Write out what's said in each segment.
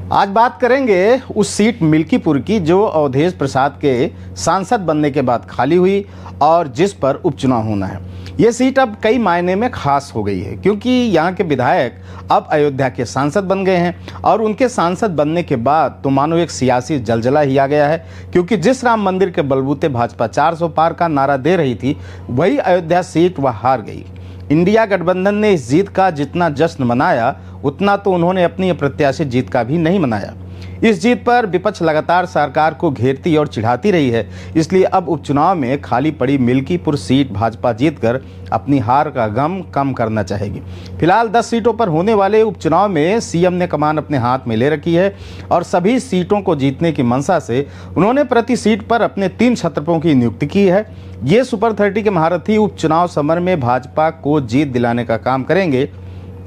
आज बात करेंगे उस सीट मिल्कीपुर की जो अवधेश प्रसाद के सांसद बनने के बाद खाली हुई और जिस पर उपचुनाव होना है। ये सीट अब कई मायने में खास हो गई है क्योंकि यहाँ के विधायक अब अयोध्या के सांसद बन गए हैं और उनके सांसद बनने के बाद तो मानो एक सियासी जलजला ही आ गया है, क्योंकि जिस राम मंदिर के बलबूते भाजपा 400 पार का नारा दे रही थी वही अयोध्या सीट वह हार गई। इंडिया गठबंधन ने इस जीत का जितना जश्न मनाया उतना तो उन्होंने अपनी अप्रत्याशित जीत का भी नहीं मनाया। इस जीत पर विपक्ष लगातार सरकार को घेरती और चिढ़ाती रही है, इसलिए अब उपचुनाव में खाली पड़ी मिल्कीपुर सीट भाजपा जीतकर अपनी हार का गम कम करना चाहेगी। फिलहाल 10 सीटों पर होने वाले उपचुनाव में सीएम ने कमान अपने हाथ में ले रखी है और सभी सीटों को जीतने की मंशा से उन्होंने प्रति सीट पर अपने 3 छत्रपों की नियुक्ति की है। ये सुपर 30 के महारथी उपचुनाव समर में भाजपा को जीत दिलाने का काम करेंगे।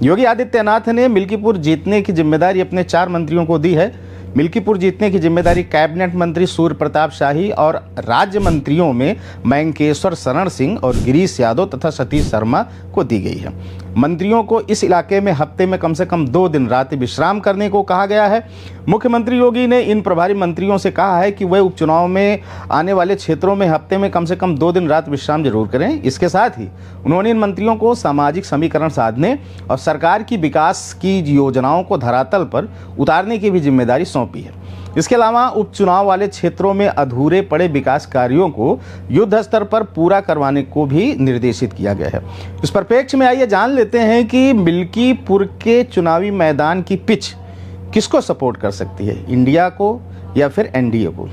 योगी आदित्यनाथ ने मिल्कीपुर जीतने की जिम्मेदारी अपने 4 मंत्रियों को दी है। मिल्कीपुर जीतने की जिम्मेदारी कैबिनेट मंत्री सूर्य प्रताप शाही और राज्य मंत्रियों में मयंकेश्वर शरण सिंह और गिरीश यादव तथा सतीश शर्मा को दी गई है। मंत्रियों को इस इलाके में हफ्ते में कम से कम 2 दिन रात विश्राम करने को कहा गया है। मुख्यमंत्री योगी ने इन प्रभारी मंत्रियों से कहा है कि वह उपचुनाव में आने वाले क्षेत्रों में हफ्ते में कम से कम 2 दिन रात विश्राम जरूर करें। इसके साथ ही उन्होंने इन मंत्रियों को सामाजिक समीकरण साधने और सरकार की विकास की योजनाओं को धरातल पर उतारने की भी जिम्मेदारी सौंपी है। इसके अलावा उपचुनाव वाले क्षेत्रों में अधूरे पड़े विकास कार्यों को युद्ध स्तर पर पूरा करवाने को भी निर्देशित किया गया है। इस परिप्रेक्ष्य में आइए जान लेते हैं कि मिल्कीपुर के चुनावी मैदान की पिच किसको सपोर्ट कर सकती है, इंडिया को या फिर एनडीए को।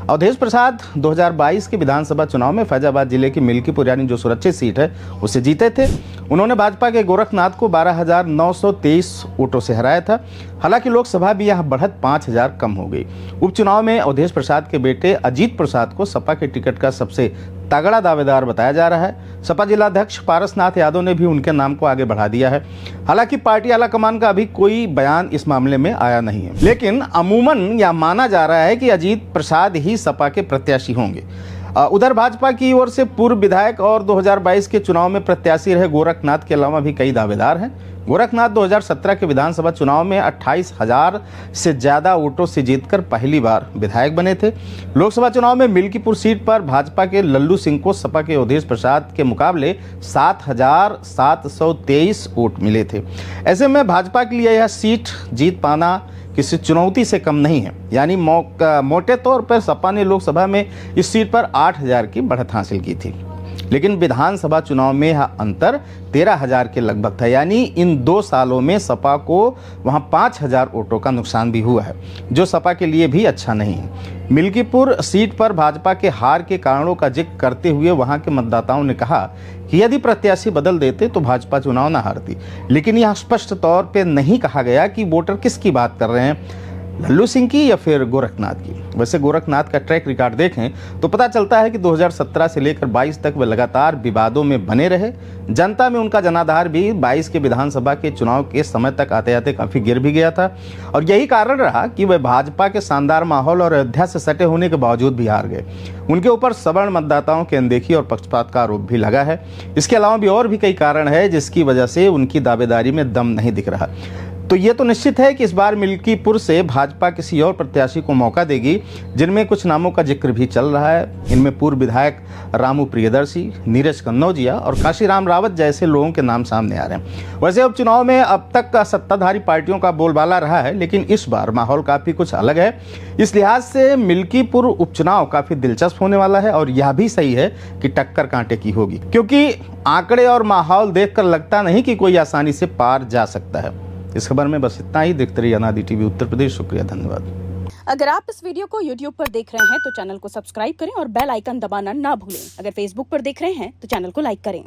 अवधेश प्रसाद 2022 के विधानसभा चुनाव में फैजाबाद जिले की मिल्कीपुर यानी जो सुरक्षित सीट है उसे जीते थे। उन्होंने भाजपा के गोरखनाथ को 12,923 वोटों से हराया था। हालांकि लोकसभा भी यहां बढ़त 5,000 कम हो गई। उपचुनाव में अवधेश प्रसाद के बेटे अजीत प्रसाद को सपा के टिकट का सबसे तगड़ा दावेदार बताया जा रहा है। सपा जिलाध्यक्ष पारसनाथ यादव ने भी उनके नाम को आगे बढ़ा दिया है। हालांकि पार्टी आलाकमान का अभी कोई बयान इस मामले में आया नहीं है, लेकिन अमूमन यह माना जा रहा है कि अजीत प्रसाद ही सपा के प्रत्याशी होंगे। उधर भाजपा की ओर से पूर्व विधायक और 2022 के चुनाव में प्रत्याशी रहे गोरखनाथ के अलावा भी कई दावेदार हैं। गोरखनाथ 2017 के विधानसभा चुनाव में 28,000 से ज़्यादा वोटों से जीतकर पहली बार विधायक बने थे। लोकसभा चुनाव में मिल्कीपुर सीट पर भाजपा के लल्लू सिंह को सपा के अवधेश प्रसाद के मुकाबले 7,723 वोट मिले थे। ऐसे में भाजपा के लिए यह सीट जीत पाना किसी चुनौती से कम नहीं है। यानी मोटे तौर पर सपा ने लोकसभा में इस सीट पर 8,000 की बढ़त हासिल की थी, लेकिन विधानसभा चुनाव में यह अंतर 13,000 के लगभग था। यानी इन 2 सालों में सपा को वहां 5,000 वोटों का नुकसान भी हुआ है, जो सपा के लिए भी अच्छा नहीं है। मिल्कीपुर सीट पर भाजपा के हार के कारणों का जिक्र करते हुए वहां के मतदाताओं ने कहा कि यदि प्रत्याशी बदल देते तो भाजपा चुनाव न हारती, लेकिन यह स्पष्ट तौर पर नहीं कहा गया कि वोटर किसकी बात कर रहे हैं, लल्लू सिंह की या फिर गोरखनाथ की। वैसे गोरखनाथ का ट्रैक रिकॉर्ड देखें तो पता चलता है कि 2017 से लेकर 22 तक वे लगातार विवादों में बने रहे। जनता में उनका जनाधार भी 22 के विधानसभा के चुनाव के समय तक आते आते काफी गिर भी गया था और यही कारण रहा कि वे भाजपा के शानदार माहौल और अयोध्या से सटे होने के बावजूद भी हार गए। उनके ऊपर सवर्ण मतदाताओं की अनदेखी और पक्षपात का आरोप भी लगा है। इसके अलावा भी और भी कई कारण है जिसकी वजह से उनकी दावेदारी में दम नहीं दिख रहा। तो ये तो निश्चित है कि इस बार मिल्कीपुर से भाजपा किसी और प्रत्याशी को मौका देगी, जिनमें कुछ नामों का जिक्र भी चल रहा है। इनमें पूर्व विधायक रामू प्रियदर्शी, नीरज कन्नौजिया और काशीराम रावत जैसे लोगों के नाम सामने आ रहे हैं। वैसे उपचुनाव में अब तक का सत्ताधारी पार्टियों का बोलबाला रहा है, लेकिन इस बार माहौल काफी कुछ अलग है। इस लिहाज से मिल्कीपुर उपचुनाव काफी दिलचस्प होने वाला है और यह भी सही है कि टक्कर कांटे की होगी, क्योंकि आंकड़े और माहौल देखकर लगता नहीं कि कोई आसानी से पार जा सकता है। इस खबर में बस इतना ही। देखते रहिए अनादि टीवी उत्तर प्रदेश। शुक्रिया, धन्यवाद। अगर आप इस वीडियो को YouTube पर देख रहे हैं तो चैनल को सब्सक्राइब करें और बेल आइकन दबाना ना भूलें। अगर Facebook पर देख रहे हैं तो चैनल को लाइक करें।